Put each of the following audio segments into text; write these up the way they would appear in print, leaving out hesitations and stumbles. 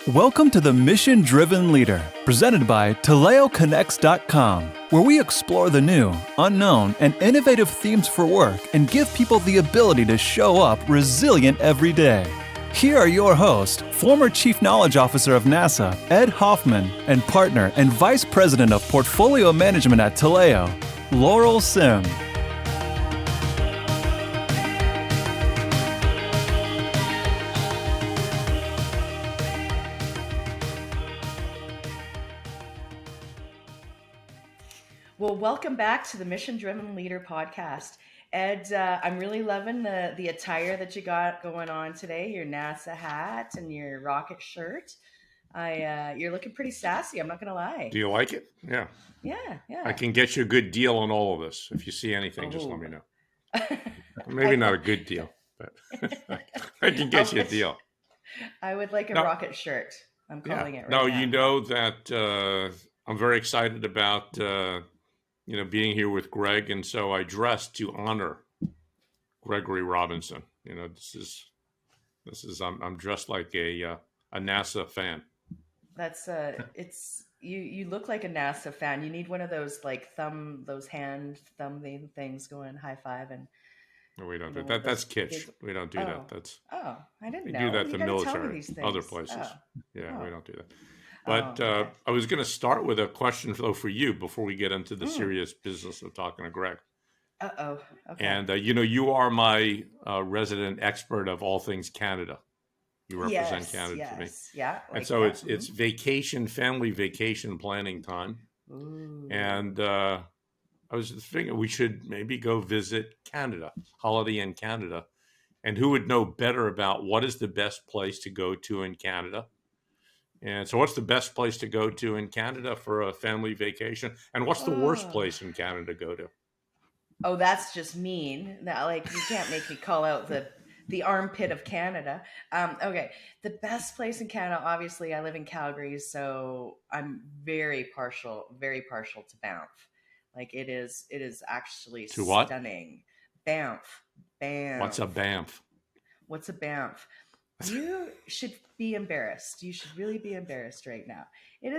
Welcome to the Mission Driven Leader, presented by TaleoConnects.com, where we explore the new, unknown, and innovative themes for work and give people the ability to show up resilient every day. Here are your hosts, former Chief Knowledge Officer of NASA, Ed Hoffman, and partner and Vice President of Portfolio Management at Taleo, Laurel Sim. Well, welcome back to the Mission Driven Leader podcast. Ed, I'm really loving the attire that you got going on today, your NASA hat and your rocket shirt. You're looking pretty sassy, I'm not going to lie. Do you like it? Yeah. Yeah. I can get you a good deal on all of this. If you see anything, just let me know. Maybe not a good deal, but I can get you a deal. I would like a rocket shirt. I'm calling it right now. No, you know that I'm very excited about being here with Greg, and so I dressed to honor Gregory Robinson. This is I'm dressed like a NASA fan. That's it's you look like a NASA fan. You need one of those like those hand thumb things going high five and. No, we don't do that. That's kitsch. We don't do that. That's I didn't know. We do that in the military, other places. We don't do that. But okay. I was going to start with a question for you before we get into the serious business of talking to Greg. Okay. And you are my resident expert of all things Canada. You represent Canada to me. Yeah. And so it's family vacation planning time. Ooh. And I was just thinking we should maybe go visit Canada, holiday in Canada. And who would know better about what is the best place to go to in Canada? And so what's the best place to go to in Canada for a family vacation? And what's the worst place in Canada to go to? Oh, that's just mean. You can't make me call out the armpit of Canada. Okay. The best place in Canada, obviously I live in Calgary, so I'm very partial to Banff. Like it is actually to what? Stunning. Banff. What's a Banff? You should be embarrassed. You should really be embarrassed right now. It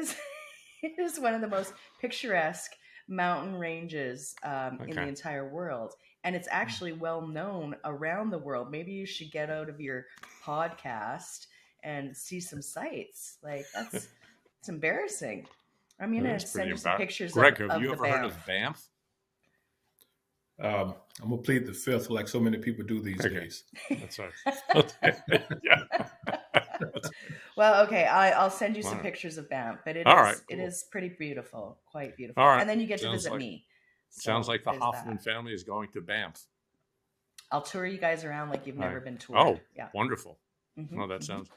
is one of the most picturesque mountain ranges in the entire world. And it's actually well known around the world. Maybe you should get out of your podcast and see some sites. Like it's embarrassing. I'm going to send you some pictures Greg, of have you the ever heard of Banff? I'm going to plead the fifth like so many people do these days. That's right. Yeah. Well, okay. I'll send you some pictures of Banff, but it is pretty beautiful, quite beautiful. All right. And then you get to visit me. Sounds like the Hoffman family is going to Banff. I'll tour you guys around like you've never been toured. Oh, yeah. Wonderful. Mm-hmm, that sounds...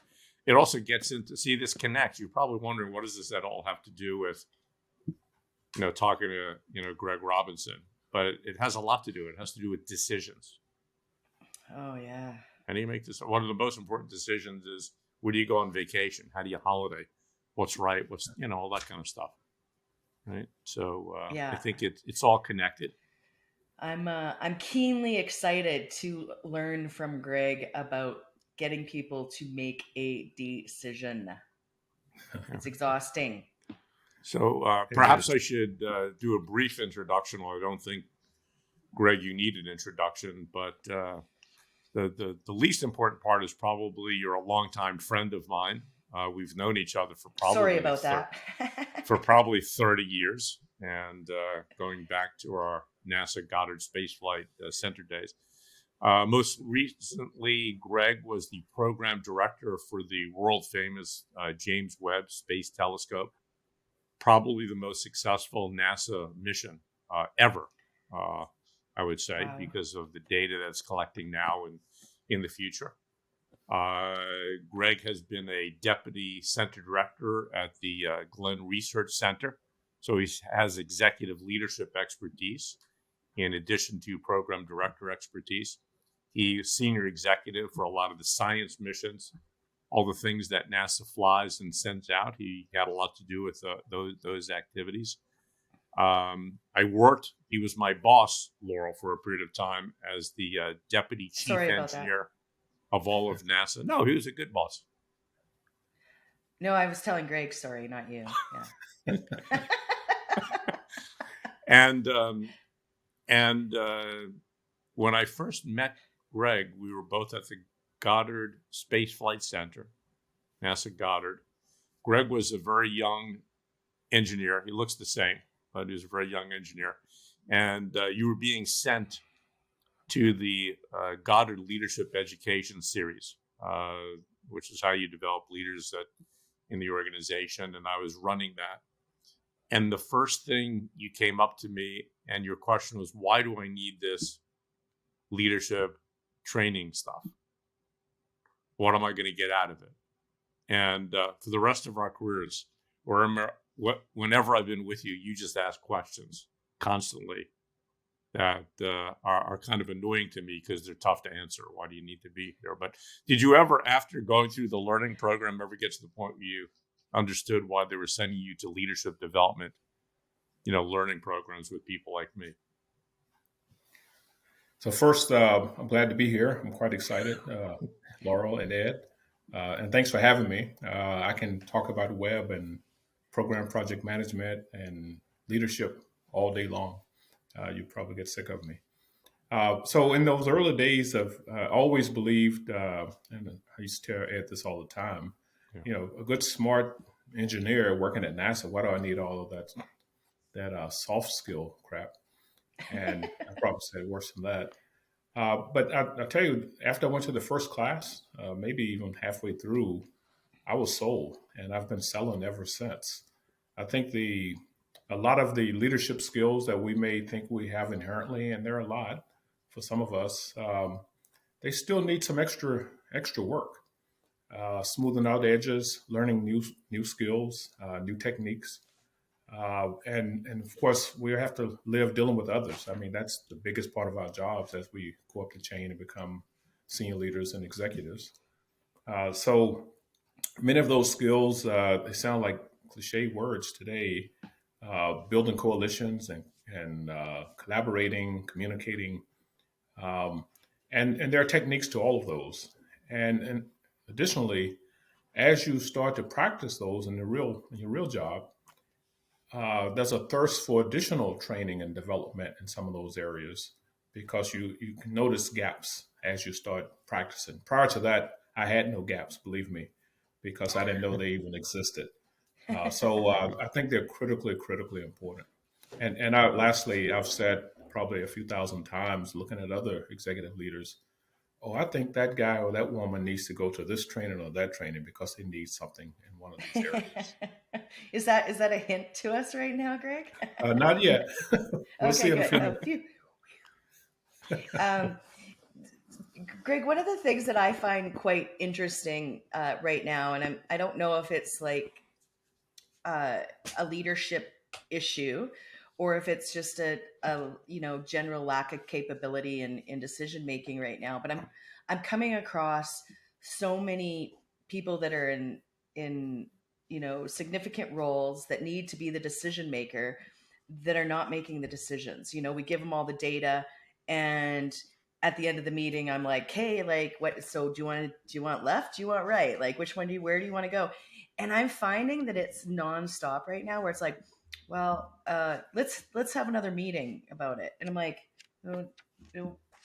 It also gets into... See, this connects. You're probably wondering, what does this at all have to do with, talking to, Greg Robinson? But it has a lot to do. It has to do with decisions. Oh, yeah. And you make this... One of the most important decisions is, where do you go on vacation? How do you holiday? What's right? What's, all that kind of stuff. Right. So I think it's all connected. I'm keenly excited to learn from Greg about getting people to make a decision. It's exhausting. So perhaps I should do a brief introduction. Well, I don't think, Greg, you need an introduction, but the least important part is probably you're a longtime friend of mine. We've known each other for probably... Sorry about that. for probably 30 years, and going back to our NASA Goddard spaceflight center days. Most recently, Greg was the program director for the world-famous James Webb Space Telescope, probably the most successful NASA mission ever, I would say, because of the data that's collecting now and in the future. Greg has been a deputy center director at the Glenn Research Center. So he has executive leadership expertise in addition to program director expertise. He's senior executive for a lot of the science missions, all the things that NASA flies and sends out. He had a lot to do with those activities. He was my boss, Laurel, for a period of time as the deputy chief engineer of all of NASA. No, he was a good boss. No, I was telling Greg's story, not you. Yeah. And and when I first met Greg, we were both at the Goddard Space Flight Center, NASA Goddard. Greg was a very young engineer. He looks the same, but he was a very young engineer. And you were being sent to the Goddard Leadership Education Series, which is how you develop leaders in the organization. And I was running that. And the first thing you came up to me and your question was, why do I need this leadership training stuff? What am I going to get out of it? And for the rest of our careers, whenever I've been with you, you just ask questions constantly that are kind of annoying to me because they're tough to answer. Why do you need to be here? But did you ever, after going through the learning program, ever get to the point where you understood why they were sending you to leadership development, learning programs with people like me? So first, I'm glad to be here. I'm quite excited, Laurel and Ed. And thanks for having me. I can talk about web and program project management and leadership all day long. You probably get sick of me. So in those early days of, I always believed, and I used to tell Ed this all the time, a good, smart engineer working at NASA, why do I need all of that soft skill crap? And I probably said worse than that. But I tell you, after I went to the first class, maybe even halfway through, I was sold, and I've been selling ever since. I think a lot of the leadership skills that we may think we have inherently, and there are a lot for some of us, they still need some extra work. Smoothing out edges, learning new skills, new techniques. And of course, we have to live dealing with others. I mean, that's the biggest part of our jobs as we go up the chain and become senior leaders and executives. So many of those skills, they sound like cliche words today, building coalitions and collaborating, communicating. And there are techniques to all of those. And additionally, as you start to practice those in your real job, there's a thirst for additional training and development in some of those areas because you can notice gaps as you start practicing. Prior to that, I had no gaps, believe me, because I didn't know they even existed. So I think they're critically important. And lastly, I've said probably a few thousand times looking at other executive leaders, I think that guy or that woman needs to go to this training or that training because they need something in one of these areas. Is that a hint to us right now, Greg? Not yet. We'll see in a few minutes. Greg, one of the things that I find quite interesting right now, and I don't know if it's like a leadership issue or if it's just a general lack of capability in decision making right now, but I'm coming across so many people that are in significant roles that need to be the decision maker that are not making the decisions. We give them all the data, and at the end of the meeting, I'm like, hey, like, what? So do you want left? Do you want right? Like, where do you want to go? And I'm finding that it's nonstop right now, where it's like, well, let's have another meeting about it. And I'm like, no,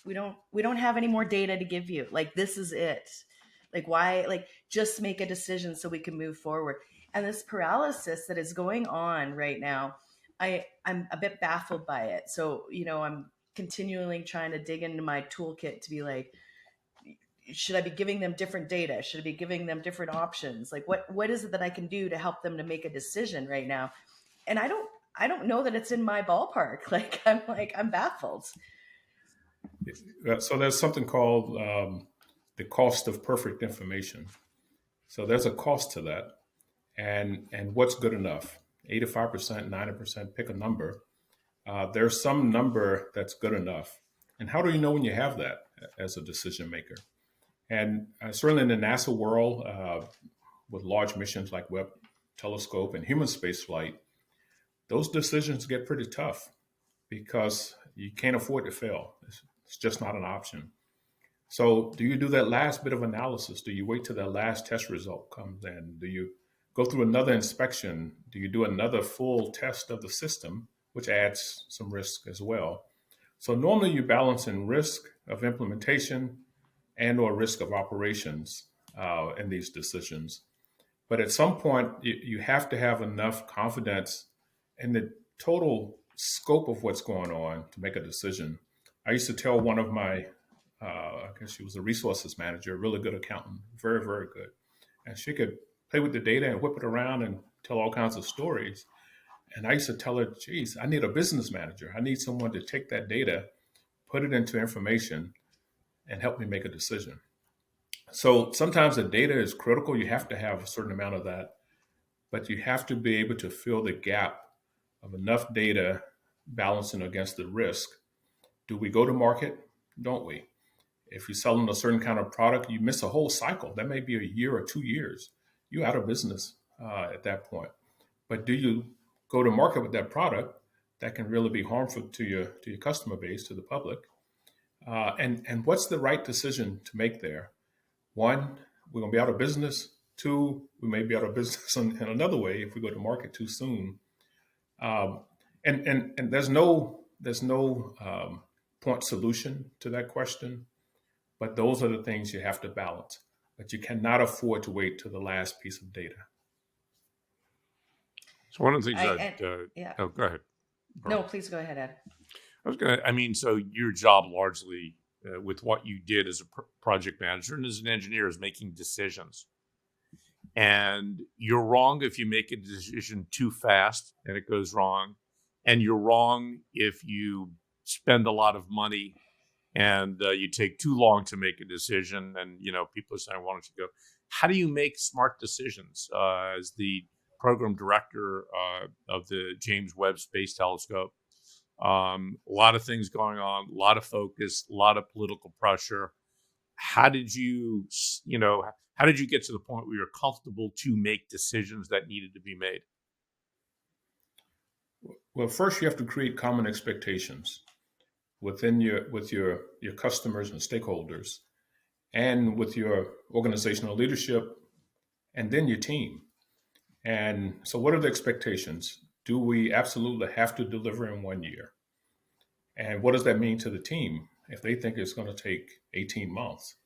we don't have any more data to give you. Like, this is it. Like, why? Like, just make a decision so we can move forward. And this paralysis that is going on right now, I'm a bit baffled by it. So, I'm continually trying to dig into my toolkit to be like, should I be giving them different data? Should I be giving them different options? Like, what is it that I can do to help them to make a decision right now? And I don't know that it's in my ballpark. I'm baffled. So there's something called the cost of perfect information. So there's a cost to that. And what's good enough? 85%, 90%, pick a number. There's some number that's good enough. And how do you know when you have that as a decision maker? And certainly in the NASA world, with large missions like Webb Telescope and human spaceflight, those decisions get pretty tough because you can't afford to fail. It's just not an option. So do you do that last bit of analysis? Do you wait till that last test result comes in? Do you go through another inspection? Do you do another full test of the system, which adds some risk as well? So normally you balance in risk of implementation and or risk of operations in these decisions. But at some point, you have to have enough confidence in the total scope of what's going on to make a decision. I used to tell one of my, I guess she was a resources manager, a really good accountant, very, very good. And she could play with the data and whip it around and tell all kinds of stories. And I used to tell her, geez, I need a business manager. I need someone to take that data, put it into information, and help me make a decision. So sometimes the data is critical. You have to have a certain amount of that, but you have to be able to fill the gap of enough data balancing against the risk. Do we go to market? Don't we? If you're selling a certain kind of product, you miss a whole cycle. That may be a year or 2 years. You're out of business at that point. But do you go to market with that product that can really be harmful to your customer base, to the public? And what's the right decision to make there? One, we're going to be out of business. Two, we may be out of business in another way if we go to market too soon. And there's no point solution to that question, but those are the things you have to balance. But you cannot afford to wait to the last piece of data. So one of the things yeah. Oh, go ahead. No, please go ahead, Ed. So your job largely with what you did as a project manager and as an engineer is making decisions. And you're wrong if you make a decision too fast and it goes wrong. And you're wrong if you spend a lot of money and you take too long to make a decision. And, people are saying, why don't you go? How do you make smart decisions? As the program director of the James Webb Space Telescope, a lot of things going on, a lot of focus, a lot of political pressure. How did you get to the point where you're comfortable to make decisions that needed to be made? Well, first you have to create common expectations with your customers and stakeholders, and with your organizational leadership, and then your team. And so, what are the expectations? Do we absolutely have to deliver in 1 year? And what does that mean to the team if they think it's going to take 18 months?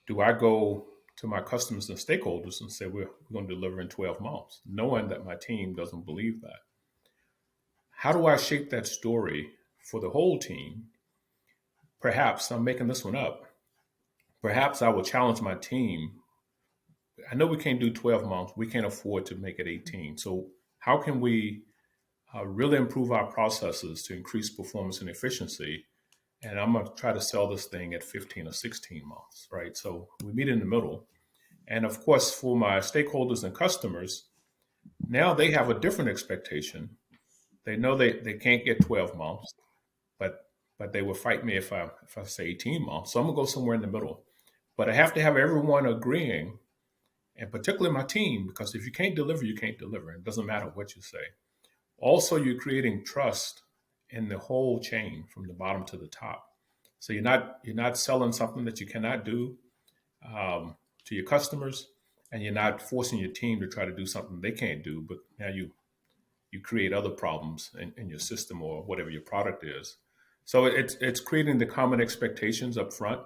Do I go to my customers and stakeholders and say we're going to deliver in 12 months, knowing that my team doesn't believe that? How do I shape that story for the whole team? Perhaps I'm making this one up. Perhaps I will challenge my team. I know we can't do 12 months. We can't afford to make it 18. So how can we really improve our processes to increase performance and efficiency? And I'm going to try to sell this thing at 15 or 16 months, right? So we meet in the middle. And of course, for my stakeholders and customers, now they have a different expectation. They know they can't get 12 months, but they will fight me if I say 18 months. So I'm going to go somewhere in the middle. But I have to have everyone agreeing, and particularly my team, because if you can't deliver, you can't deliver. It doesn't matter what you say. Also, you're creating trust in the whole chain from the bottom to the top. So you're not selling something that you cannot do to your customers, and you're not forcing your team to try to do something they can't do. But now you create other problems in your system or whatever your product is. So it's creating the common expectations up front,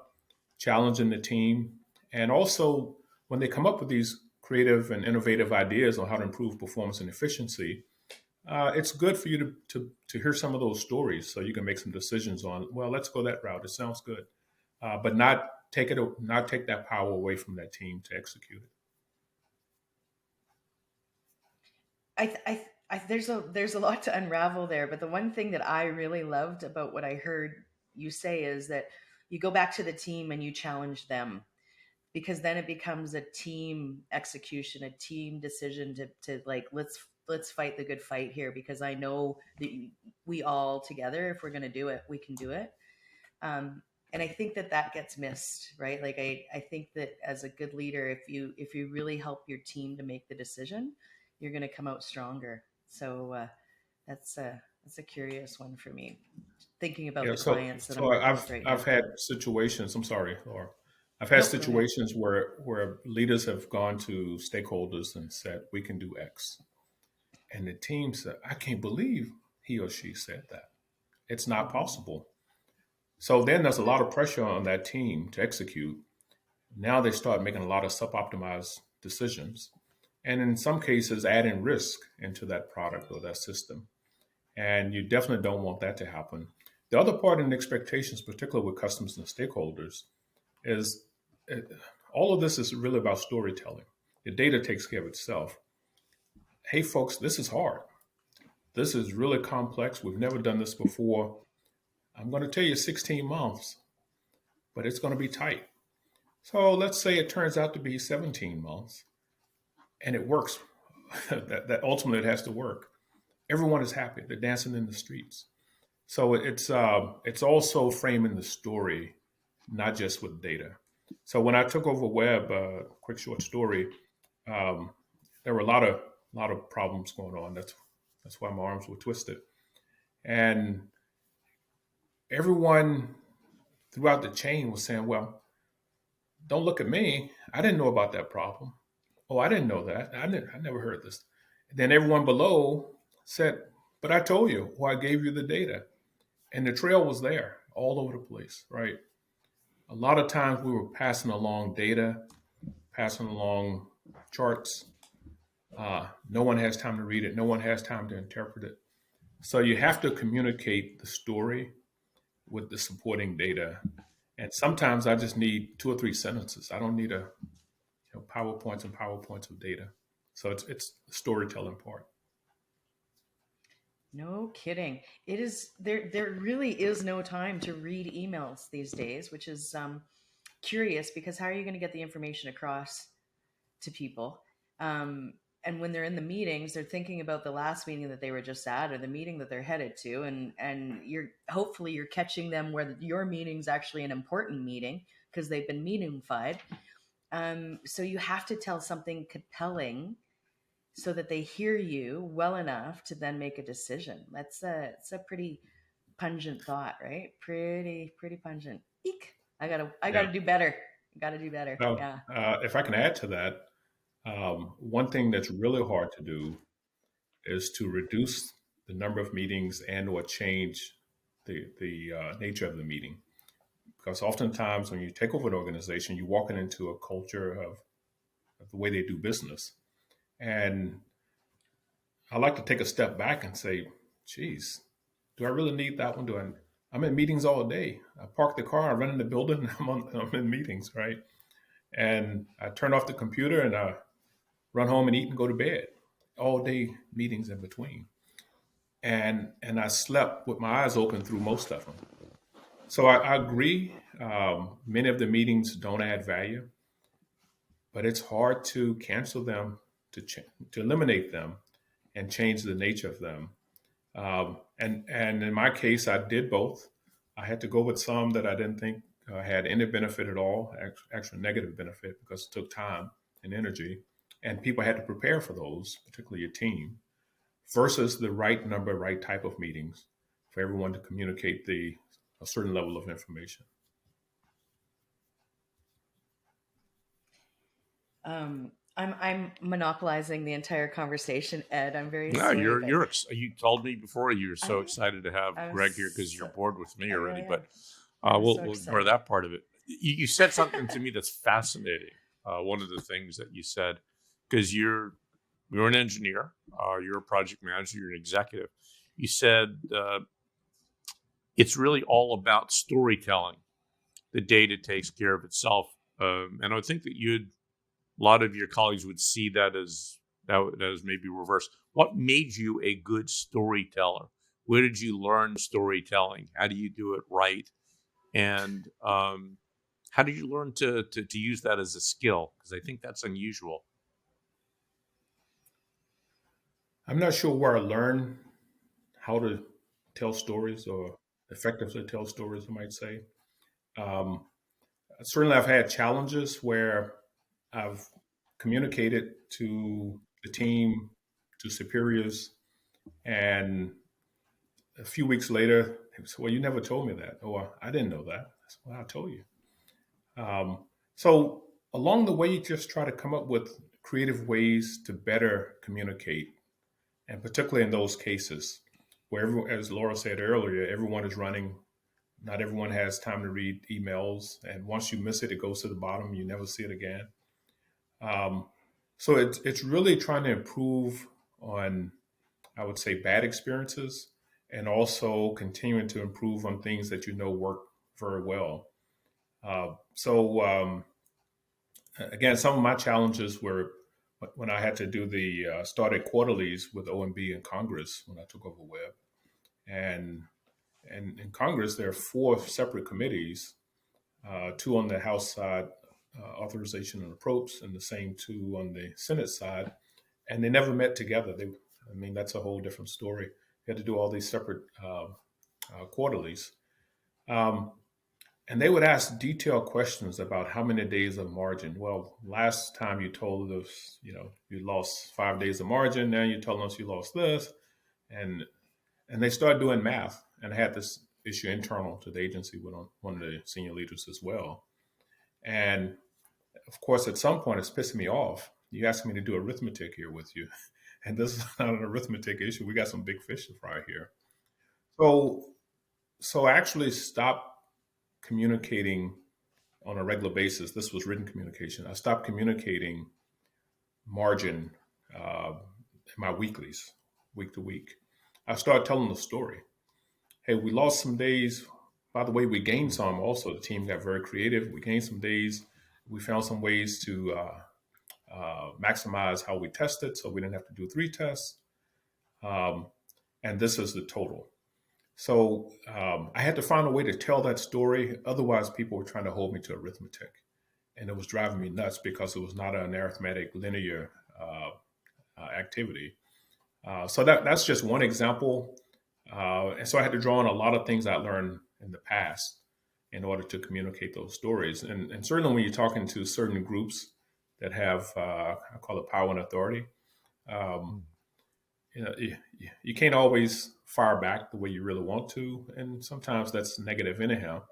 challenging the team, and also when they come up with these creative and innovative ideas on how to improve performance and efficiency, it's good for you to hear some of those stories so you can make some decisions on, well, let's go that route. It sounds good, but not take that power away from that team to execute it. There's a lot to unravel there, but the one thing that I really loved about what I heard you say is that you go back to the team and you challenge them, because then it becomes a team execution, a team decision to like, let's fight the good fight here, because I know that we all together, if we're going to do it, we can do it. And I think that gets missed, right? Like I think that as a good leader, if you really help your team to make the decision, you're going to come out stronger. So that's a curious one for me, thinking about the clients that I'm working with right now. I've had situations. I'm sorry, Laura. I've had Nope, go ahead. situations where leaders have gone to stakeholders and said, we can do X. And the team said, I can't believe he or she said that. It's not Mhm. possible. So then there's a lot of pressure on that team to execute. Now they start making a lot of suboptimized decisions. And in some cases, adding risk into that product or that system. And you definitely don't want that to happen. The other part in expectations, particularly with customers and stakeholders, is uh, all of this is really about storytelling. The data takes care of itself. Hey, folks, this is hard. This is really complex. We've never done this before. I'm going to tell you 16 months, but it's going to be tight. So let's say it turns out to be 17 months and it works. that ultimately it has to work. Everyone is happy. They're dancing in the streets. So it's also framing the story, not just with data. So when I took over Web, quick short story, um, there were a lot of problems going on. That's why my arms were twisted, and everyone throughout the chain was saying, "Well, don't look at me. I didn't know about that problem. Oh, I didn't know that. I never heard this." Then everyone below said, "But I told you. Well, I gave you the data." And the trail was there all over the place, right? A lot of times we were passing along data, passing along charts. No one has time to read it. No one has time to interpret it. So you have to communicate the story with the supporting data. And sometimes I just need 2 or 3 sentences. I don't need PowerPoints and PowerPoints of data. So it's the storytelling part. No kidding. It is there. There really is no time to read emails these days, which is curious because how are you going to get the information across to people? Um, and when they're in the meetings, they're thinking about the last meeting that they were just at, or the meeting that they're headed to, and you're hopefully you're catching them where your meeting's actually an important meeting because they've been meetingified. So you have to tell something compelling so that they hear you well enough to then make a decision. It's a pretty pungent thought, right? Pretty pungent. Eek. I gotta Yeah. do better. Gotta do better. Well, Yeah. if I can add to that, one thing that's really hard to do is to reduce the number of meetings and or change the nature of the meeting. Because oftentimes when you take over an organization, you're walking into a culture of the way they do business. And I like to take a step back and say, geez, do I really need that one? I'm in meetings all day. I park the car, I run in the building, and I'm in meetings, right? And I turn off the computer and I run home and eat and go to bed. All day meetings in between. And I slept with my eyes open through most of them. So I agree. Many of the meetings don't add value, but it's hard to cancel them, to eliminate them, and change the nature of them. And in my case, I did both. I had to go with some that I didn't think had any benefit at all, actual negative benefit, because it took time and energy, and people had to prepare for those, particularly your team, versus the right number, right type of meetings for everyone to communicate a certain level of information. I'm monopolizing the entire conversation, Ed. I'm very Yeah, sorry, but you told me before you were so I excited to have I'm Greg here because you're so bored with me I already. really But am. I'm so we'll ignore excited. that part of it. You said something to me that's fascinating. One of the things that you said, because you're an engineer, you're a project manager, you're an executive. You said it's really all about storytelling. The data takes care of itself, and I would think that a lot of your colleagues would see that as maybe reverse. What made you a good storyteller? Where did you learn storytelling? How do you do it right? And how did you learn to use that as a skill? Because I think that's unusual. I'm not sure where I learned how to tell stories or effectively tell stories, I might say. Um, Certainly, I've had challenges where I've communicated to the team, to superiors, and a few weeks later, they said, "Well, you never told me that." "Oh, I didn't know that." I said, "Well, I told you." So along the way, you just try to come up with creative ways to better communicate, and particularly in those cases where, as Laura said earlier, everyone is running. Not everyone has time to read emails, and once you miss it, it goes to the bottom. You never see it again. Um, so it's really trying to improve on, I would say, bad experiences, and also continuing to improve on things that you know work very well. So again, some of my challenges were when I had to do the started quarterlies with OMB in Congress when I took over Webb, and in Congress there are four separate committees, two on the House side, authorization and approach, and the same two on the Senate side, and they never met together. I mean, that's a whole different story. You had to do all these separate quarterlies. Um, and they would ask detailed questions about how many days of margin. Well, last time you told us, you lost 5 days of margin. Now you're telling us you lost this, and they started doing math. And I had this issue internal to the agency with one of the senior leaders as well. And of course, at some point, it's pissing me off. You asked me to do arithmetic here with you, and this is not an arithmetic issue. We got some big fish to fry here. So I actually stopped communicating on a regular basis. This was written communication. I stopped communicating margin in my weeklies, week to week. I started telling the story. Hey, we lost some days. By the way, we gained some also. The team got very creative. We gained some days. We found some ways to maximize how we tested, so we didn't have to do 3 tests. And this is the total. So I had to find a way to tell that story. Otherwise, people were trying to hold me to arithmetic. And it was driving me nuts because it was not an arithmetic linear activity. So that's just one example. And so I had to draw on a lot of things I learned in the past in order to communicate those stories. And certainly when you're talking to certain groups that have, I call it power and authority, you can't always fire back the way you really want to. And sometimes that's negative anyhow.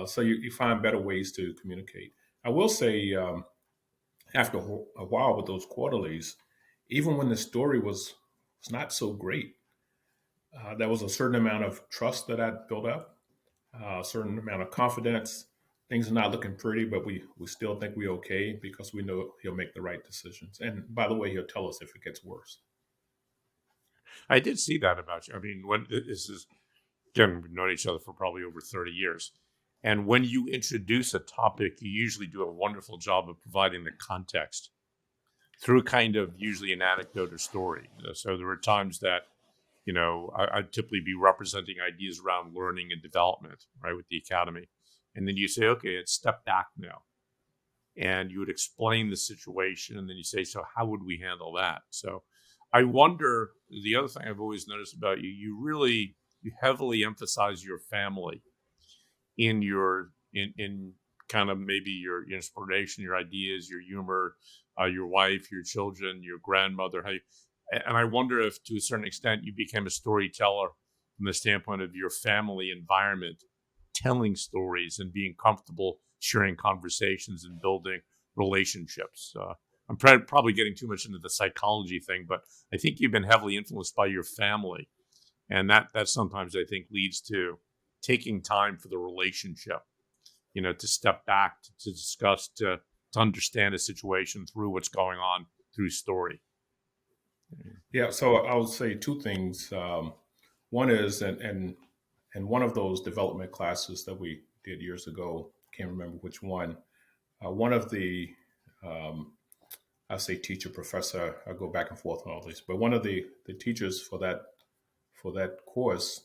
So you find better ways to communicate. I will say, after a while with those quarterlies, even when the story was not so great, there was a certain amount of trust that I built up, a certain amount of confidence. Things are not looking pretty, but we still think we're okay because we know he'll make the right decisions. And by the way, he'll tell us if it gets worse. I did see that about you. I mean, when this is, again, we've known each other for probably over 30 years. And when you introduce a topic, you usually do a wonderful job of providing the context through kind of usually an anecdote or story. So there were times that, I'd typically be representing ideas around learning and development, right, with the academy. And then you say, okay, it's step back now. And you would explain the situation. And then you say, so how would we handle that? So I wonder, the other thing I've always noticed about you, you heavily emphasize your family in kind of maybe your inspiration, your ideas, your humor, your wife, your children, your grandmother. And I wonder if to a certain extent you became a storyteller from the standpoint of your family environment, telling stories and being comfortable sharing conversations and building relationships. I'm probably getting too much into the psychology thing, but I think you've been heavily influenced by your family. And that sometimes I think leads to taking time for the relationship, to step back, to discuss, to understand a situation through what's going on through story. Yeah, so I'll say 2 things. One is, and one of those development classes that we did years ago, can't remember which one, one of the, I say teacher, professor, I go back and forth on all these, but one of the teachers for that course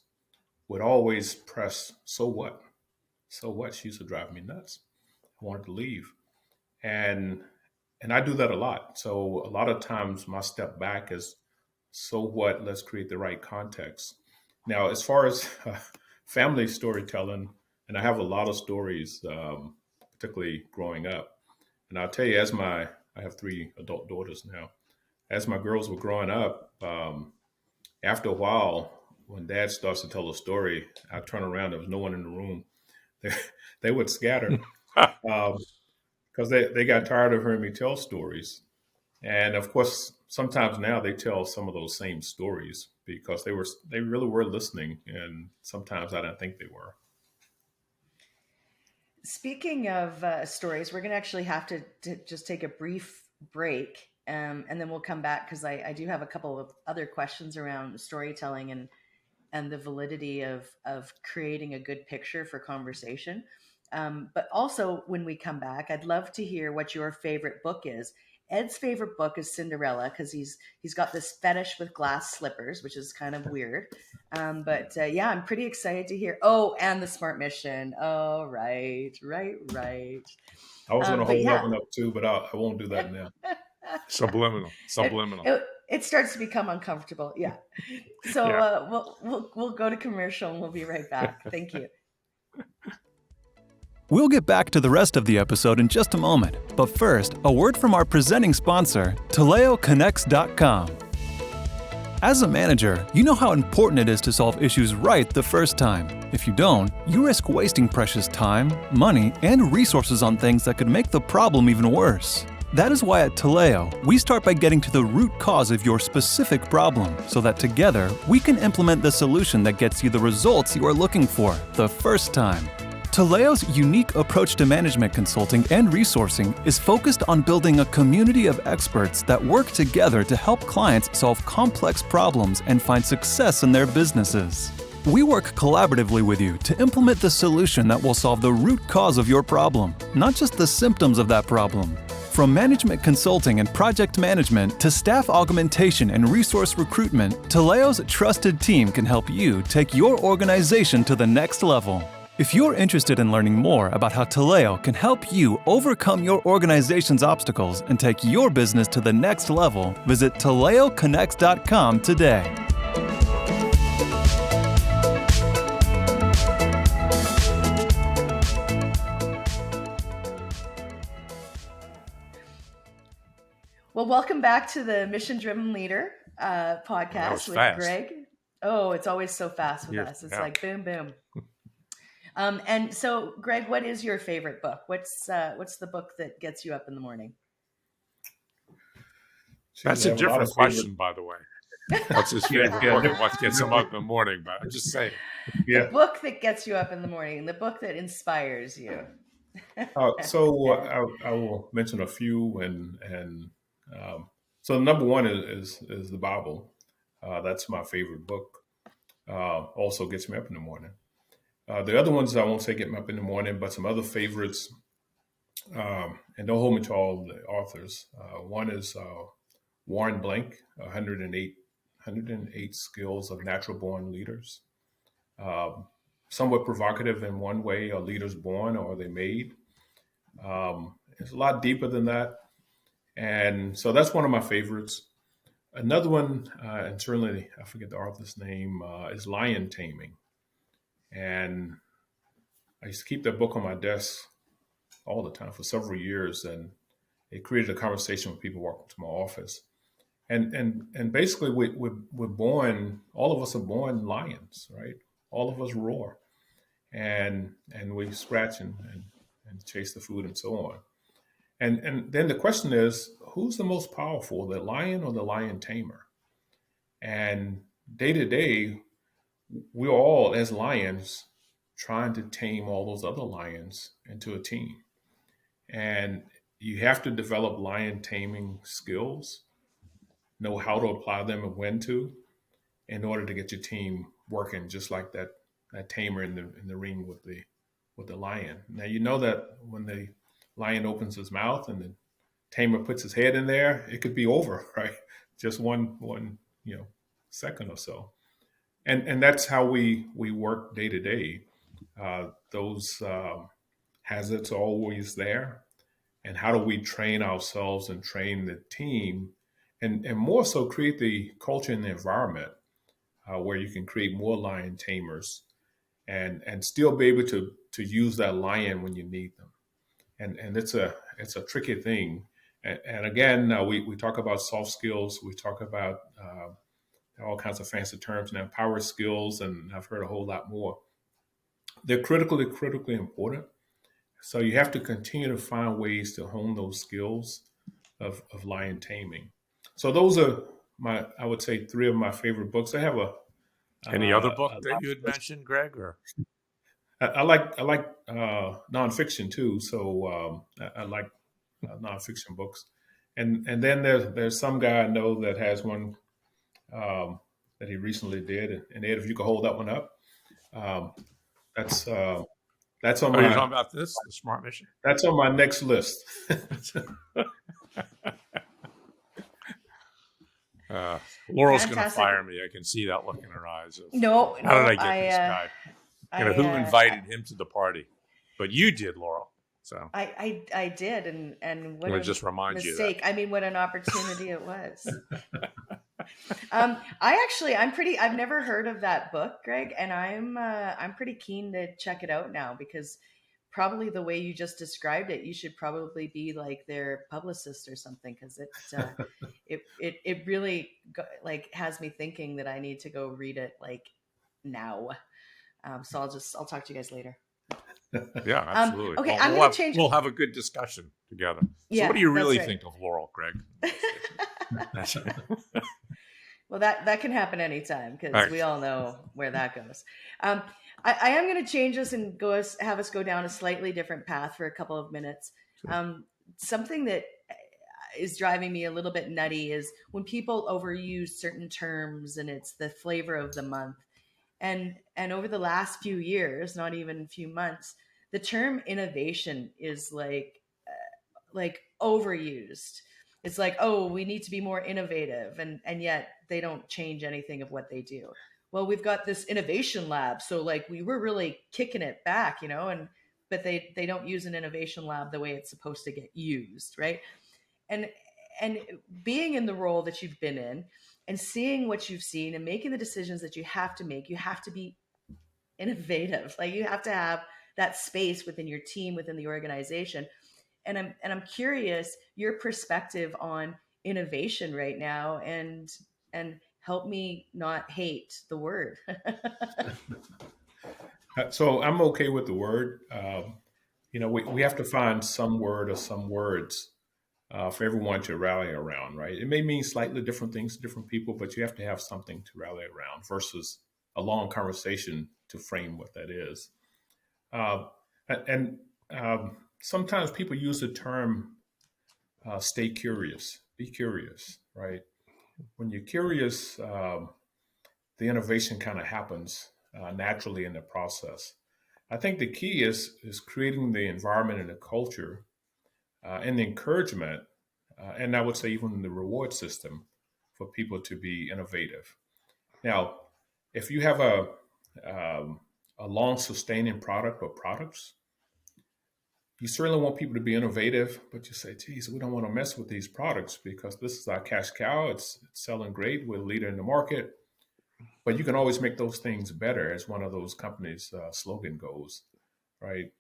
would always press, so what? So what? She used to drive me nuts. I wanted to leave. And I do that a lot. So a lot of times my step back is, so what? Let's create the right context. Now, as far as family storytelling, and I have a lot of stories, particularly growing up. And I'll tell you, I have 3 adult daughters now. As my girls were growing up, after a while, when Dad starts to tell a story, I turn around, there was no one in the room. They would scatter. because they got tired of hearing me tell stories. And of course, sometimes now they tell some of those same stories because they really were listening, and sometimes I didn't think they were. Speaking of stories, we're going to actually have to just take a brief break, and then we'll come back because I do have a couple of other questions around storytelling and the validity of creating a good picture for conversation. But also, when we come back, I'd love to hear what your favorite book is. Ed's favorite book is Cinderella because he's got this fetish with glass slippers, which is kind of weird. But yeah, I'm pretty excited to hear. Oh, and the Smart Mission. Oh, right. I was going to hold that one up too, but I won't do that now. Subliminal. It starts to become uncomfortable. Yeah. So yeah. We'll go to commercial and we'll be right back. Thank you. We'll get back to the rest of the episode in just a moment, but first, a word from our presenting sponsor, TaleoConnects.com. As a manager, you know how important it is to solve issues right the first time. If you don't, you risk wasting precious time, money, and resources on things that could make the problem even worse. That is why at Taleo, we start by getting to the root cause of your specific problem, so that together, we can implement the solution that gets you the results you are looking for the first time. Taleo's unique approach to management consulting and resourcing is focused on building a community of experts that work together to help clients solve complex problems and find success in their businesses. We work collaboratively with you to implement the solution that will solve the root cause of your problem, not just the symptoms of that problem. From management consulting and project management to staff augmentation and resource recruitment, Taleo's trusted team can help you take your organization to the next level. If you're interested in learning more about how Taleo can help you overcome your organization's obstacles and take your business to the next level, visit TaleoConnects.com today. Well, welcome back to the Mission Driven Leader podcast with fast. Greg. Oh, it's always so fast with us. It's like boom, boom. And so, Greg, what is your favorite book? What's the book that gets you up in the morning? That's a different question, by the way. What's his favorite book and what gets him up in the morning? But I'm just saying. The book that gets you up in the morning, the book that inspires you. So I will mention a few, and so number one is the Bible. That's my favorite book. Also gets me up in the morning. The other ones I won't say get me up in the morning, but some other favorites, and don't hold me to all the authors. One is Warren Blank, 108 Skills of Natural Born Leaders. Somewhat provocative in one way: are leaders born or are they made? It's a lot deeper than that. And so that's one of my favorites. Another one, and certainly I forget the author's name, is Lion Taming. And I used to keep that book on my desk all the time for several years, and it created a conversation with people walking to my office. And basically, we're born. All of us are born lions, right? All of us roar, and we scratch and chase the food and so on. And then the question is, who's the most powerful, the lion or the lion tamer? And day to day, we're all, as lions, trying to tame all those other lions into a team. And you have to develop lion taming skills, know how to apply them and when to, in order to get your team working just like that tamer in the ring with the lion. Now, you know that when the lion opens his mouth and the tamer puts his head in there, it could be over, right? Just one second or so. And that's how we work day to day. Those hazards are always there. And how do we train ourselves and train the team, and more so create the culture and the environment where you can create more lion tamers and still be able to use that lion when you need them. And it's a tricky thing. And again, we talk about soft skills. We talk about all kinds of fancy terms now, power skills, and I've heard a whole lot more. They're critically important. So you have to continue to find ways to hone those skills of lion taming. So those are I would say, three of my favorite books. I have Any other a book that you had mentioned, Greg? Or I like nonfiction too. So I like nonfiction books, and then there's some guy I know that has one that he recently did. And Ed, if you could hold that one up, um, that's that's on you're my talking about this, the Smart Mission? that's on my next list. Laurel's going to fire me. I can see that look in her eyes. No, how did I get this guy? Who invited him to the party? But you did, Laurel. So I did, and what a just remind mistake. You that. I mean, what an opportunity it was. I've never heard of that book, Greg, and I'm pretty keen to check it out now, because probably the way you just described it, you should probably be like their publicist or something, because it really has me thinking that I need to go read it now. So I'll talk to you guys later. Yeah, absolutely. Okay, I'm going to change. We'll have a good discussion together. Yeah, so what do you really think of Laurel, Greg? Well, that can happen anytime, because we all know where that goes. I am going to change this and have us go down a slightly different path for a couple of minutes. Something that is driving me a little bit nutty is when people overuse certain terms, and it's the flavor of the month. And over the last few years, not even a few months, the term innovation is like overused. It's like, oh, we need to be more innovative, and yet they don't change anything of what they do. Well, we've got this innovation lab, so we were really kicking it back, but they don't use an innovation lab the way it's supposed to get used, right? And being in the role that you've been in, and seeing what you've seen, and making the decisions that you have to make, you have to be innovative. You have to have that space within your team, within the organization. And I'm curious your perspective on innovation right now, and help me not hate the word. So I'm okay with the word. We have to find some word or some words for everyone to rally around, right? It may mean slightly different things to different people, but you have to have something to rally around versus a long conversation to frame what that is. Sometimes people use the term stay curious, be curious, right? When you're curious, the innovation kind of happens naturally in the process. I think the key is creating the environment and the culture and the encouragement, and I would say even the reward system for people to be innovative. Now, if you have a long sustaining product or products, you certainly want people to be innovative, but you say, geez, we don't want to mess with these products because this is our cash cow. It's selling great. We're a leader in the market. But you can always make those things better, as one of those companies' slogan goes, right?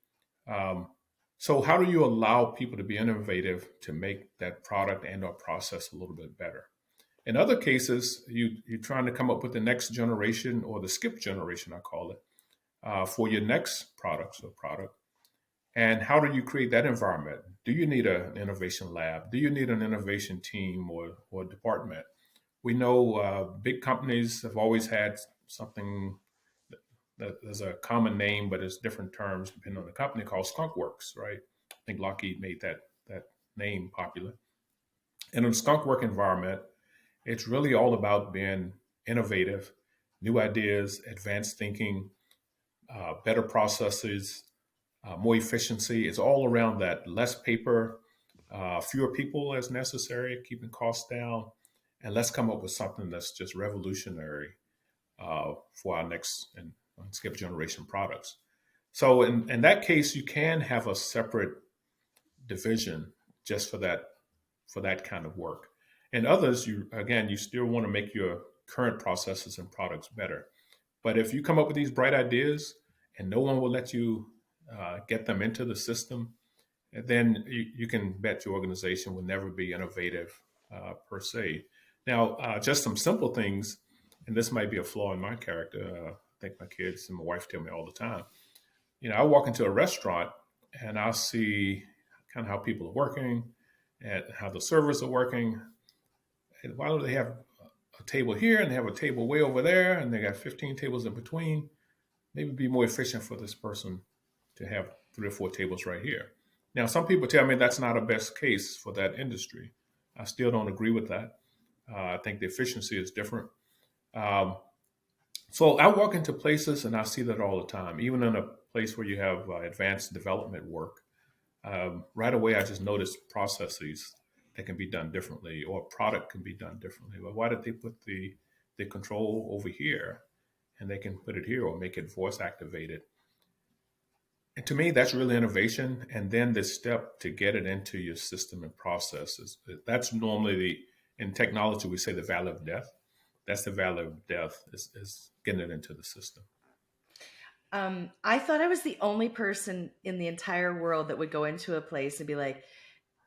So how do you allow people to be innovative to make that product and or process a little bit better? In other cases, you're trying to come up with the next generation, or the skip generation, I call it, for your next products or product. And how do you create that environment? Do you need an innovation lab? Do you need an innovation team or department? We know big companies have always had something that there's a common name, but it's different terms depending on the company, called Skunk Works, right? I think Lockheed made that name popular. And in the Skunk Work environment, it's really all about being innovative, new ideas, advanced thinking, better processes, more efficiency. It's all around that. Less paper, fewer people as necessary, keeping costs down, and let's come up with something that's just revolutionary for our next and skip generation products. So in that case, you can have a separate division just for that kind of work. And others, you still want to make your current processes and products better. But if you come up with these bright ideas and no one will let you get them into the system, then you can bet your organization will never be innovative per se. Now, just some simple things, and this might be a flaw in my character. I think my kids and my wife tell me all the time. I walk into a restaurant and I'll see kind of how people are working and how the servers are working. And why do they have a table here and they have a table way over there and they got 15 tables in between? Maybe it'd be more efficient for this person to have 3 or 4 tables right here. Now, some people tell me that's not a best case for that industry. I still don't agree with that. I think the efficiency is different. So I walk into places and I see that all the time, even in a place where you have advanced development work. Right away, I just notice processes that can be done differently, or a product can be done differently. But why did they put the control over here, and they can put it here or make it voice activated? And to me, that's really innovation. And then the step to get it into your system and processes. That's normally in technology, we say the valley of death. That's the valley of death, is getting it into the system. I thought I was the only person in the entire world that would go into a place and be like,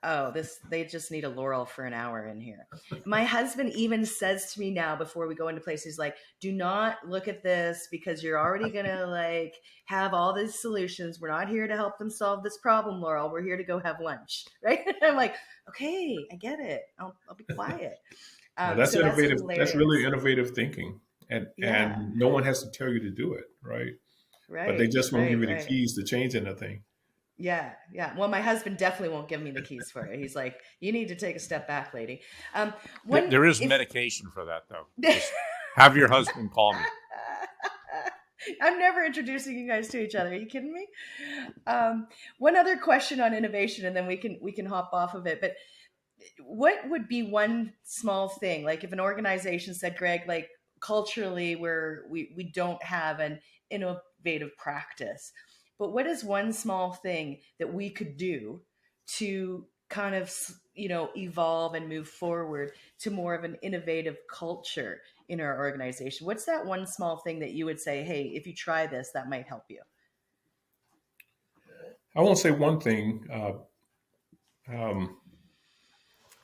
oh, they just need a Laurel for an hour in here. My husband even says to me now before we go into places, like, do not look at this because you're already going to like have all these solutions. We're not here to help them solve this problem, Laurel. We're here to go have lunch. Right. I'm like, okay, I get it. I'll be quiet. Well, that's innovative. That's really innovative thinking. And no one has to tell you to do it. Right. Right. But they just won't give you the keys to change anything. Yeah. Well, my husband definitely won't give me the keys for it. He's like, you need to take a step back, lady. There is medication for that, though. Just have your husband call me. I'm never introducing you guys to each other. Are you kidding me? One other question on innovation, and then we can hop off of it. But what would be one small thing, like if an organization said, Greg, like culturally, we don't have an innovative practice, but what is one small thing that we could do to kind of, evolve and move forward to more of an innovative culture in our organization? What's that one small thing that you would say, hey, if you try this, that might help you? I won't say one thing.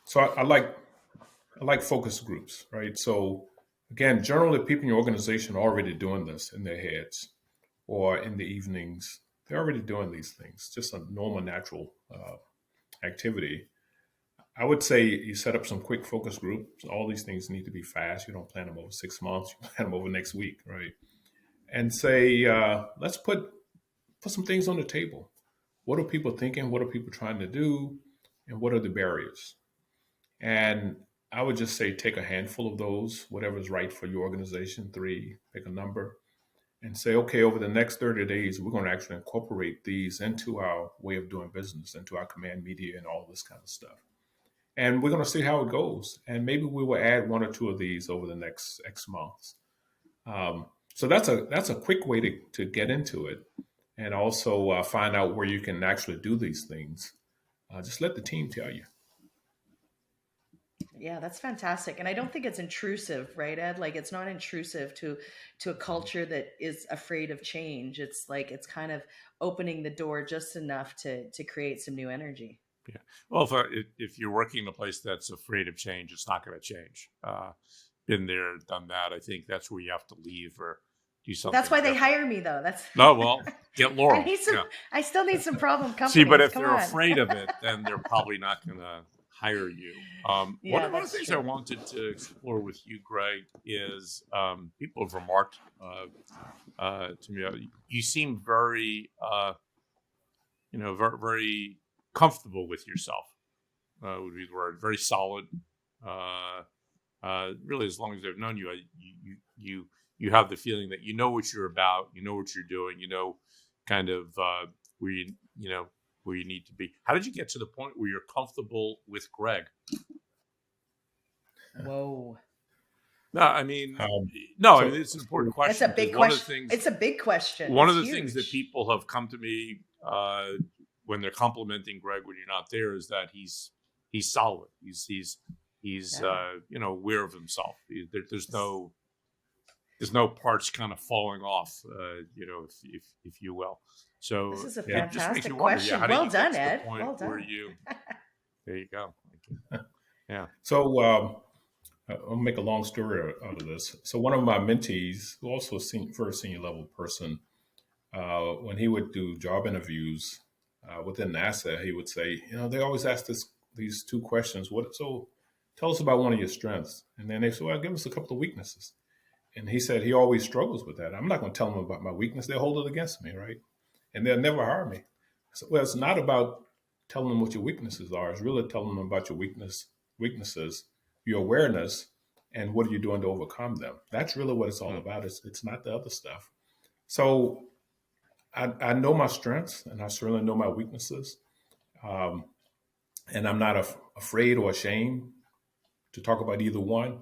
So I like focus groups, right? So again, generally people in your organization are already doing this in their heads or in the evenings. They're already doing these things, just a normal, natural activity. I would say you set up some quick focus groups. All these things need to be fast. You don't plan them over 6 months. You plan them over next week, right? And say, let's put some things on the table. What are people thinking? What are people trying to do? And what are the barriers? And I would just say take a handful of those, whatever's right for your organization, 3, pick a number, and say, okay, over the next 30 days, we're going to actually incorporate these into our way of doing business, into our command media and all this kind of stuff. And we're going to see how it goes. And maybe we will add 1 or 2 of these over the next X months. So that's a quick way to get into it, and also find out where you can actually do these things. Just let the team tell you. Yeah, that's fantastic. And I don't think it's intrusive, right, Ed? Like it's not intrusive to a culture that is afraid of change. It's like it's kind of opening the door just enough to create some new energy. Yeah. Well, if you're working in a place that's afraid of change, it's not going to change. Been there, done that. I think that's where you have to leave or do something. That's why they hire me, though. No, well, get Laurel. I still need some problem companies. See, but if they're afraid of it, then they're probably not going to hire you. One of the things I wanted to explore with you, Greg, is people have remarked to me, you seem very, very comfortable with yourself. Would be the word. Very solid. Really, as long as I've known you, you have the feeling that you know what you're about, you know what you're doing, you know, kind of where you need to be. How did you get to the point where you're comfortable with Greg? Whoa. No, I mean, it's an important question. It's a big question. It's a big question. One of the things that people have come to me when they're complimenting Greg when you're not there is that he's solid. He's aware of himself. There's no parts kind of falling off, if you will. So this is a fantastic question. Well done, Ed. Well done. There you go. Yeah. So I'll make a long story out of this. So one of my mentees, who also very senior level person, when he would do job interviews, within NASA, he would say, they always ask these two questions. So tell us about one of your strengths. And then they say, well, give us a couple of weaknesses. And he said he always struggles with that. I'm not going to tell them about my weakness. They'll hold it against me, right? And they'll never hire me. So, well, it's not about telling them what your weaknesses are. It's really telling them about your weaknesses, your awareness, and what are you doing to overcome them. That's really what it's all about. It's not the other stuff. So I know my strengths, and I certainly know my weaknesses. And I'm not afraid or ashamed to talk about either one.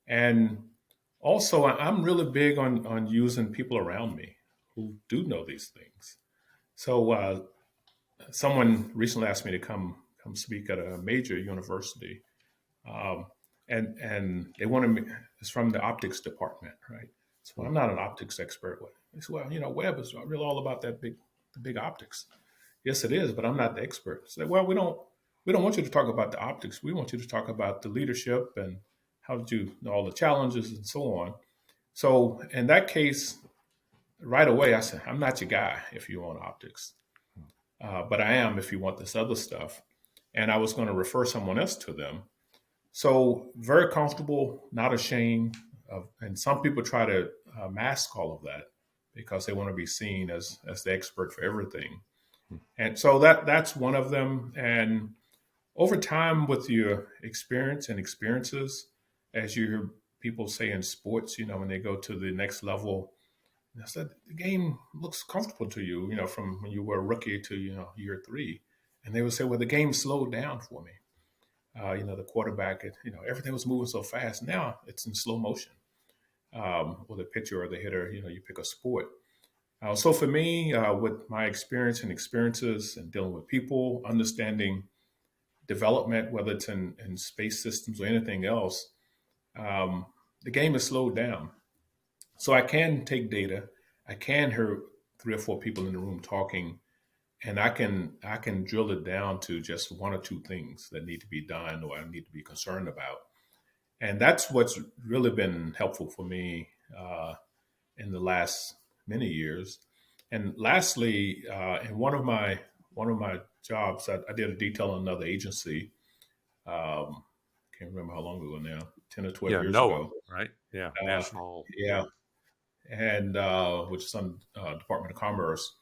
And also, I'm really big on using people around me who do know these things. So someone recently asked me to come speak at a major university, and they wanted me. It's from the optics department, right? So I'm not an optics expert. They said, well, Webb is really all about the big optics. Yes, it is, but I'm not the expert. I said, well, we don't want you to talk about the optics. We want you to talk about the leadership and how did you know all the challenges and so on. So in that case, right away, I said, I'm not your guy if you want optics, but I am if you want this other stuff. And I was going to refer someone else to them. So very comfortable, not ashamed of, and some people try to mask all of that because they want to be seen as the expert for everything. And so that's one of them. And over time with your experience and experiences, as you hear people say in sports, when they go to the next level, I said, the game looks comfortable to you, from when you were a rookie to, year 3. And they would say, well, the game slowed down for me. The quarterback, everything was moving so fast. Now it's in slow motion. Or the pitcher or the hitter, you pick a sport. So for me, with my experience and experiences and dealing with people, understanding development, whether it's in space systems or anything else, the game is slowed down. So I can take data. I can hear 3 or 4 people in the room talking, and I can drill it down to just 1 or 2 things that need to be done or I need to be concerned about. And that's what's really been helpful for me in the last many years. And lastly, in one of my jobs, I did a detail on another agency. Can't remember how long ago now, 10 or 12 years NOAA, ago. Right? Yeah, national. Yeah, and which is on Department of Commerce.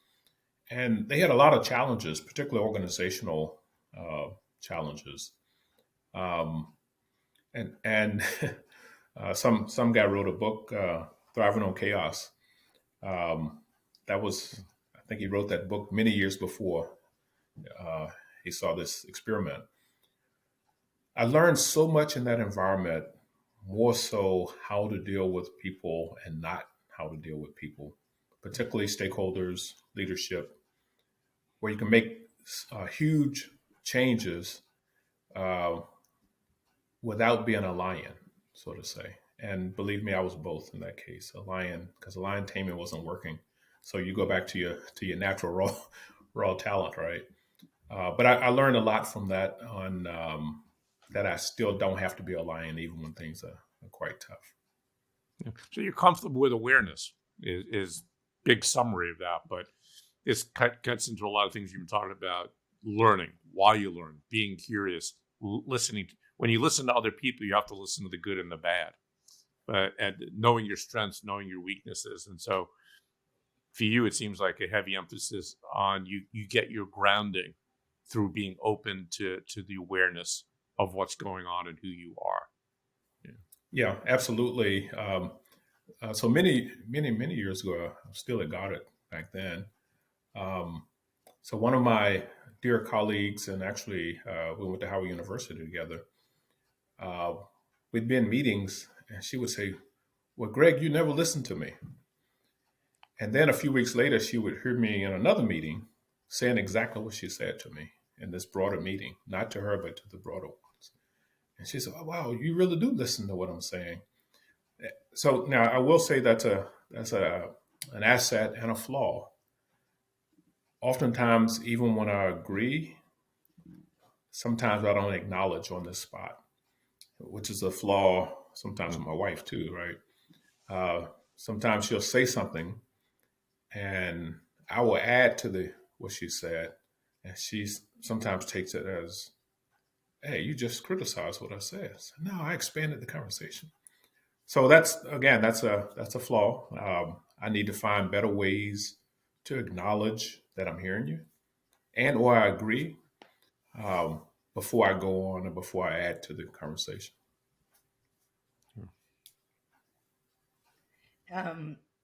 And they had a lot of challenges, particularly organizational challenges. And some guy wrote a book, Thriving on Chaos. I think he wrote that book many years before he saw this experiment. I learned so much in that environment, more so how to deal with people and not how to deal with people, particularly stakeholders, leadership, where you can make huge changes without being a lion, so to say. And believe me, I was both in that case, a lion, because the lion taming wasn't working. So you go back to your natural raw talent, right? But I learned a lot from that on that I still don't have to be a lion even when things are quite tough. So you're comfortable with awareness is big summary of that, but this cuts into a lot of things you've been talking about: learning, why you learn, being curious, listening. When you listen to other people, you have to listen to the good and the bad, and knowing your strengths, knowing your weaknesses. And so for you, it seems like a heavy emphasis on you get your grounding through being open to the awareness of what's going on and who you are. Yeah, absolutely. So many years ago, I was still at Goddard back then. So one of my dear colleagues, and actually we went to Howard University together, we'd be in meetings and she would say, well, Greg, you never listened to me. And then a few weeks later, she would hear me in another meeting saying exactly what she said to me in this broader meeting, not to her, but to the broader ones. And she said, oh, wow, you really do listen to what I'm saying. So now I will say that's an asset and a flaw. Oftentimes, even when I agree, sometimes I don't acknowledge on the spot, which is a flaw sometimes with my wife too, right? Sometimes she'll say something and I will add to what she said, And she sometimes takes it as, hey, you just criticized what I said. I said, no, I expanded the conversation. So that's a flaw. I need to find better ways to acknowledge that I'm hearing you and or I agree um, before I go on and before I add to the conversation.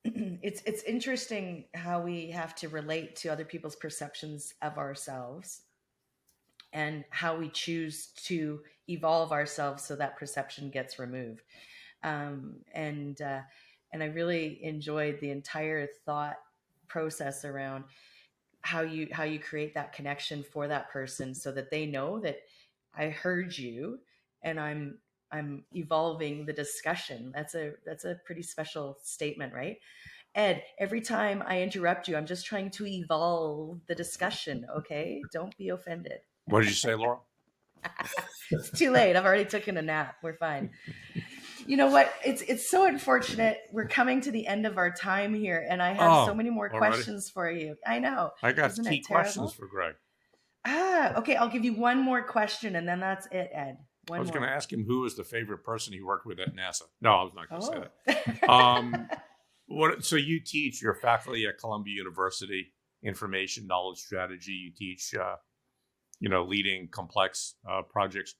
It's interesting how we have to relate to other people's perceptions of ourselves and how we choose to evolve ourselves so that perception gets removed. And I really enjoyed the entire thought process around how you create that connection for that person so that they know that I heard you and I'm evolving the discussion. That's a pretty special statement, right? Ed, every time I interrupt you, I'm just trying to evolve the discussion, okay? Don't be offended. What did you say, Laurel? It's too late. I've already taken a nap. We're fine. You know what? It's so unfortunate. We're coming to the end of our time here, and I have so many more questions for you. I know. I got Isn't key it terrible? questions for Greg. Okay. I'll give you one more question, and then that's it, Ed. I was going to ask him who was the favorite person he worked with at NASA. No, I was not going to say that. So you teach, you're faculty at Columbia University, information knowledge strategy. You teach, leading complex projects.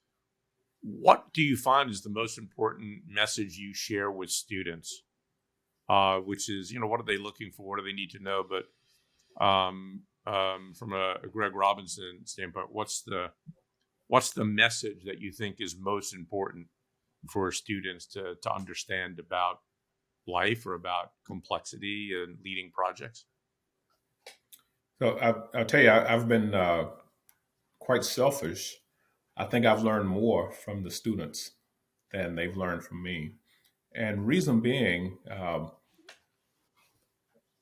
What do you find is the most important message you share with students? Which is, what are they looking for? What do they need to know? But from a Greg Robinson standpoint, what's the message that you think is most important for students to understand about life or about complexity and leading projects? So I'll tell you, I've been quite selfish. I think I've learned more from the students than they've learned from me. And reason being,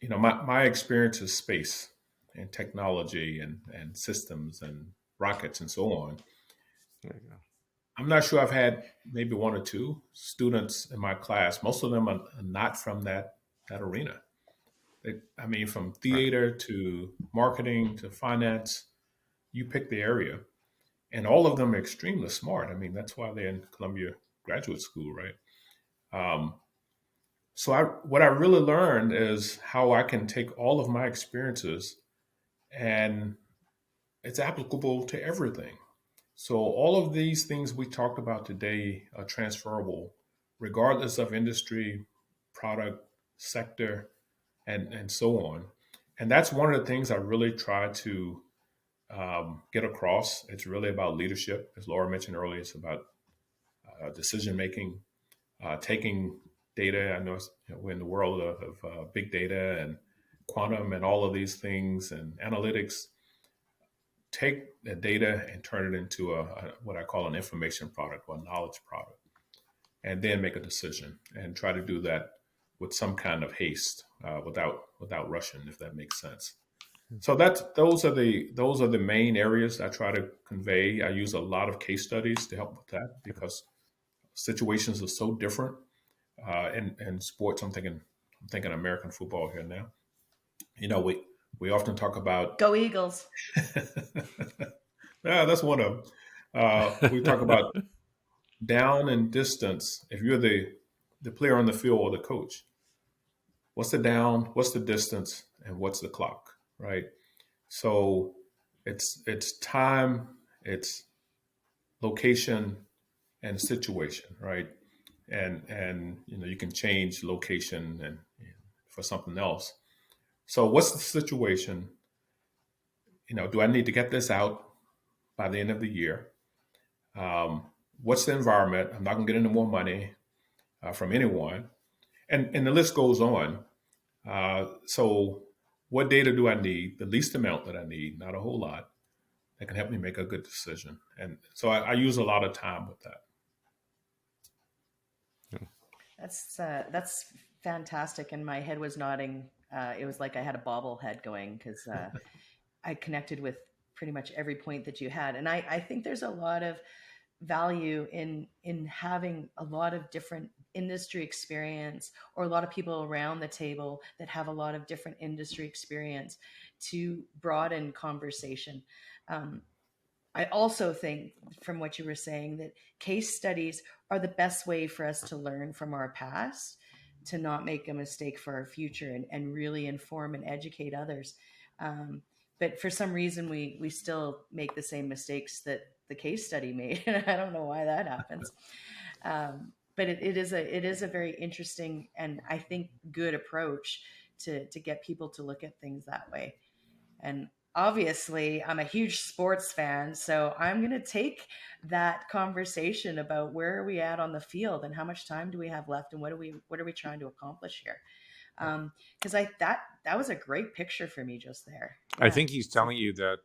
my experience is space and technology and systems and rockets and so on. There you go. I'm not sure I've had maybe one or two students in my class. Most of them are not from that arena. From theater to marketing to finance, you pick the area. And all of them are extremely smart. That's why they're in Columbia Graduate School, right? What I really learned is how I can take all of my experiences and it's applicable to everything. So all of these things we talked about today are transferable, regardless of industry, product, sector, and so on. And that's one of the things I really try to get across. It's really about leadership. As Laura mentioned earlier, it's about decision making, taking data. I know we're in the world of big data and quantum and all of these things and analytics. Take the data and turn it into what I call an information product or a knowledge product, and then make a decision and try to do that with some kind of haste, without rushing, if that makes sense. So those are the main areas I try to convey. I use a lot of case studies to help with that because situations are so different. In sports, I'm thinking American football here now. We often talk about Go Eagles. Yeah, that's one of them. We talk about down and distance. If you're the player on the field or the coach, what's the down, what's the distance, and what's the clock, right? So it's time, it's location, and situation, right? And you can change location and for something else. So what's the situation? Do I need to get this out by the end of the year? What's the environment? I'm not going to get any more money from anyone. And the list goes on. So what data do I need? The least amount that I need, not a whole lot, that can help me make a good decision. And so I use a lot of time with that. That's fantastic. And my head was nodding. It was like I had a bobblehead going because I connected with pretty much every point that you had. And I think there's a lot of value in having a lot of different industry experience or a lot of people around the table that have a lot of different industry experience to broaden conversation. I also think, from what you were saying, that case studies are the best way for us to learn from our past, to not make a mistake for our future, and really inform and educate others. But for some reason, we still make the same mistakes that the case study made, and I don't know why that happens. But it is a very interesting and, I think, good approach to get people to look at things that way. And obviously, I'm a huge sports fan, so I'm going to take that conversation about where are we at on the field and how much time do we have left and what are we trying to accomplish here? Because that was a great picture for me just there. Yeah. I think he's telling you that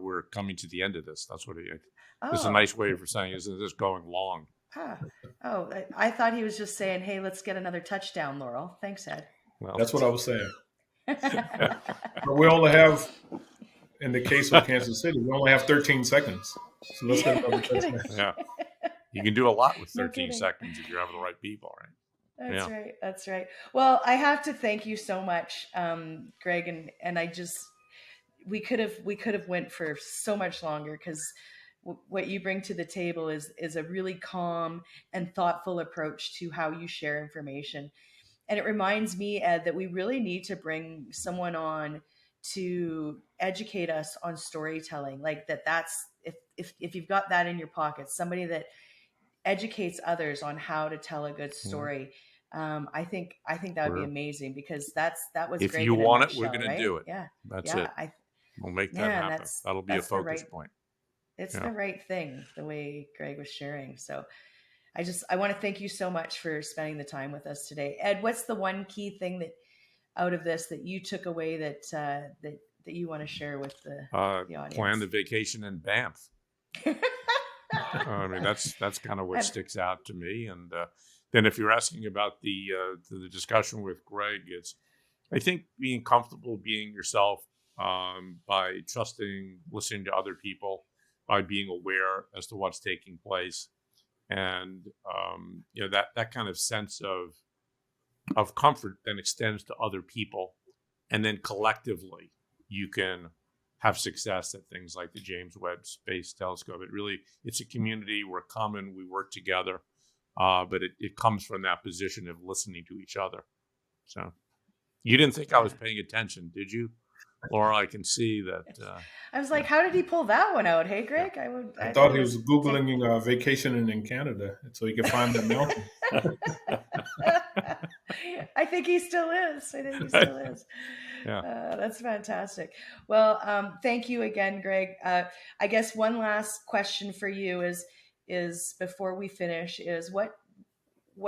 we're coming to the end of this. That's what it's a nice way for saying, isn't this going long? Oh, I thought he was just saying, hey, let's get another touchdown, Laurel. Thanks, Ed. Well, that's what I was saying. But we only have, in the case of Kansas City, we only have 13 seconds. So let's get another touchdown. Yeah. You can do a lot with 13 seconds if you're having the right people, right? That's right. That's right. Well, I have to thank you so much, Greg, and we could have went for so much longer, because what you bring to the table is a really calm and thoughtful approach to how you share information. And it reminds me, Ed, that we really need to bring someone on to educate us on storytelling. Like that's if you've got that in your pocket, somebody that educates others on how to tell a good story. I think that would be amazing, because that was. If you want it, we're going to do it. Yeah, that's it. We'll make that happen. That'll be a focus point. It's the right thing, the way Greg was sharing. So I want to thank you so much for spending the time with us today. Ed, what's the one key thing that out of this that you took away that you want to share with the audience? Plan the vacation in Banff. I mean, that's kind of what sticks out to me. And then if you're asking about the discussion with Greg, it's, I think, being comfortable being yourself, by trusting, listening to other people, by being aware as to what's taking place. And, that kind of sense of comfort then extends to other people. And then collectively, you can have success at things like the James Webb Space Telescope. It's a community. We're common. We work together. But it comes from that position of listening to each other. So you didn't think I was paying attention, did you, Laura? I can see that. I was like, how did he pull that one out? Hey, Greg? I thought he was Googling vacationing in Canada so he could find the mountain. I think he still is. Yeah. That's fantastic. Well, thank you again, Greg. I guess one last question for you is before we finish, is what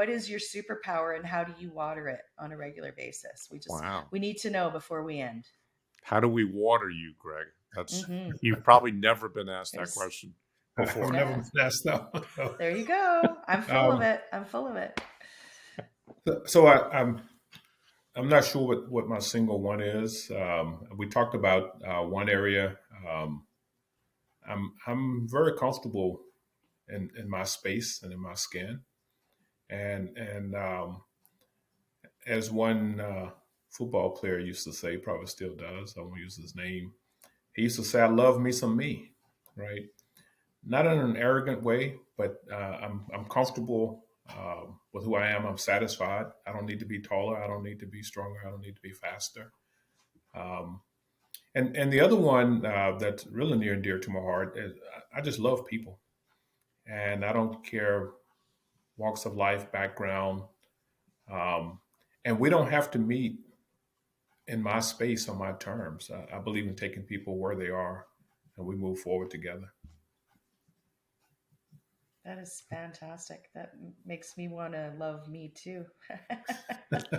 is your superpower and how do you water it on a regular basis? We need to know before we end. How do we water you, Greg? That's You've probably never been asked that question before. I've never been asked that. There you go. I'm full of it. So I'm not sure what my single one is. We talked about one area. I'm very comfortable in my space and in my skin, and as one football player used to say, probably still does, I won't use his name. He used to say, "I love me some me," right? Not in an arrogant way, but I'm comfortable with who I am. I'm satisfied. I don't need to be taller. I don't need to be stronger. I don't need to be faster. And the other one that's really near and dear to my heart is I just love people. And I don't care walks of life, background. And we don't have to meet in my space on my terms. I believe in taking people where they are and we move forward together. That is fantastic. That makes me want to love me too.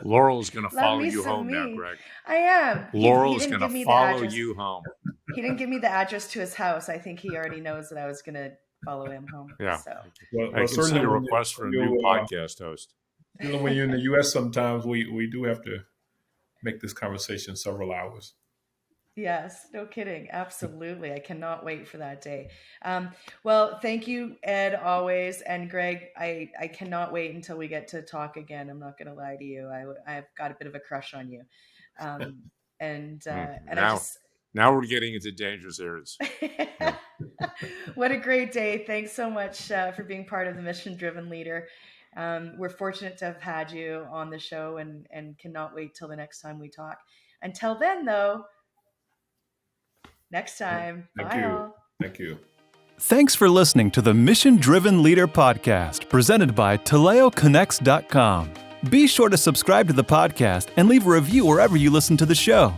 Laurel's going to follow you home now, Greg. I am. Laurel's going to follow you home. He didn't give me the address to his house. I think he already knows that I was going to follow him home. Yeah. So. I can see a request for a new podcast host. When you're in the U.S., sometimes we do have to make this conversation several hours. Yes, no kidding. Absolutely. I cannot wait for that day. Well, thank you, Ed, always. And Greg, I cannot wait until we get to talk again. I'm not going to lie to you. I've got a bit of a crush on you. And Now we're getting into dangerous areas. What a great day. Thanks so much for being part of the Mission Driven Leader. We're fortunate to have had you on the show and cannot wait till the next time we talk. Until then, though, next time. Thank Bye you. all. Thank you. Thanks for listening to the Mission Driven Leader podcast presented by TaleoConnects.com. Be sure to subscribe to the podcast and leave a review wherever you listen to the show.